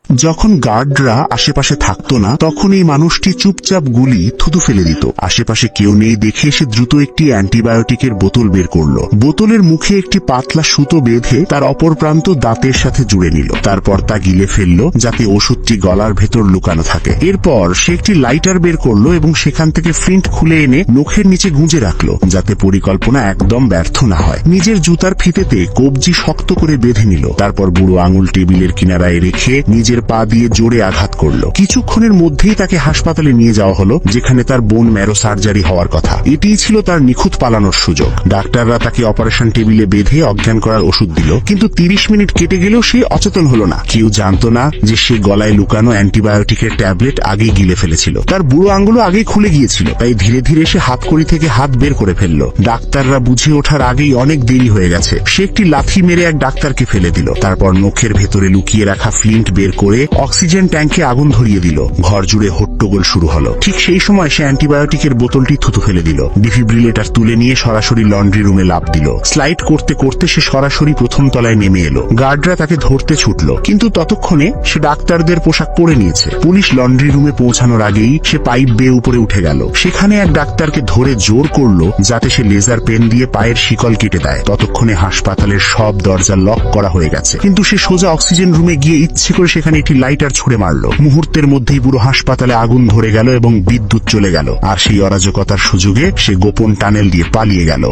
যখন গার্ডরা আশেপাশে থাকতো না তখন এই মানুষটি চুপচাপ গুলি থুতু ফেলে দিত। আশেপাশে কেউ নেই দেখে সে দ্রুত একটি অ্যান্টিবায়োটিকের বোতল বের করলো। বোতলের মুখে একটি পাতলা সুতো বেঁধে তার অপর প্রান্ত দাঁতের সাথে জুড়ে নিল। তারপর তা গিলে ফেললো যাতে ওষুধটি গলার ভেতর লুকানো থাকে। এরপর সে একটি লাইটার বের করলো এবং সেখান থেকে ফ্লিন্ট খুলে এনে নখের নিচে গুঁজে রাখলো যাতে পরিকল্পনা একদম ব্যর্থ না হয়। নিজের জুতার ফিতেতে কবজি শক্ত করে বেঁধে নিল। তারপর বুড়ো আঙুল টেবিলের কিনারায় রেখে নিজের পা দিয়ে জোরে আঘাত করলো। কিছুক্ষণের মধ্যেই তাকে হাসপাতালে নিয়ে যাওয়া হলো যেখানে তার বোন ম্যারো সার্জারি হওয়ার কথা। এটিই ছিল তার নিখুঁত পালানোর সুযোগ। ডাক্তাররা তাকে অপারেশন টেবিলে বেঁধে অজ্ঞান করার ওষুধ দিল, কিন্তু 30 মিনিট কেটে গেলেও সে অচেতন হলো না। কেউ জানতো না যে সে গলায় লুকানো অ্যান্টিবায়োটিকের ট্যাবলেট আগেই গিলে ফেলেছিল। তার বুড়ো আঙুলও আগেই খুলে গিয়েছিল, তাই ধীরে ধীরে সে হাতকড়ি থেকে হাত বের করে ফেললো। ডাক্তাররা বুঝে ওঠার আগেই অনেক দেরি হয়ে গেছে। সে একটি লাথি মেরে এক ডাক্তারকে ফেলে দিল। তারপর নখের ভেতরে লুকিয়ে রাখা ফ্লিন্ট বের করে অক্সিজেন ট্যাঙ্কে আগুন ধরিয়ে দিল। ঘর জুড়ে হট্টগোল শুরু হলো। ঠিক সেই সময় সে অ্যান্টিবায়োটিকের বোতলটি থুতু ফেলে দিল। ডিফিব্রিলেটর তুলে নিয়ে সরাসরি লন্ড্রি রুমে লাফ দিল। স্লাইড করতে করতে সে সরাসরি প্রথম তলায় নেমে এলো। গার্ডরা তাকে ধরতে ছুটলো, কিন্তু ততক্ষণে সে ডাক্তারদের পোশাক পরে নিয়েছে। পুলিশ লন্ড্রি রুমে পৌঁছানোর আগেই সে পাইপ বেয়ে উপরে উঠে গেল। সেখানে এক ডাক্তারকে ধরে জোর করলো যাতে সে লেজার পেন দিয়ে পায়ের শিকল কেটে দেয়। ততক্ষণে হাসপাতালের সব দরজা লক করা হয়ে গেছে, কিন্তু সে সোজা অক্সিজেন রুমে গিয়ে ইচ্ছে করে সেখানে একটি লাইটার ছুড়ে মারলো। মুহূর্তের মধ্যেই পুরো হাসপাতালে আগুন ধরে গেল এবং বিদ্যুৎ চলে গেল। আর সেই অরাজকতার সুযোগে সে গোপন টানেল দিয়ে পালিয়ে গেল।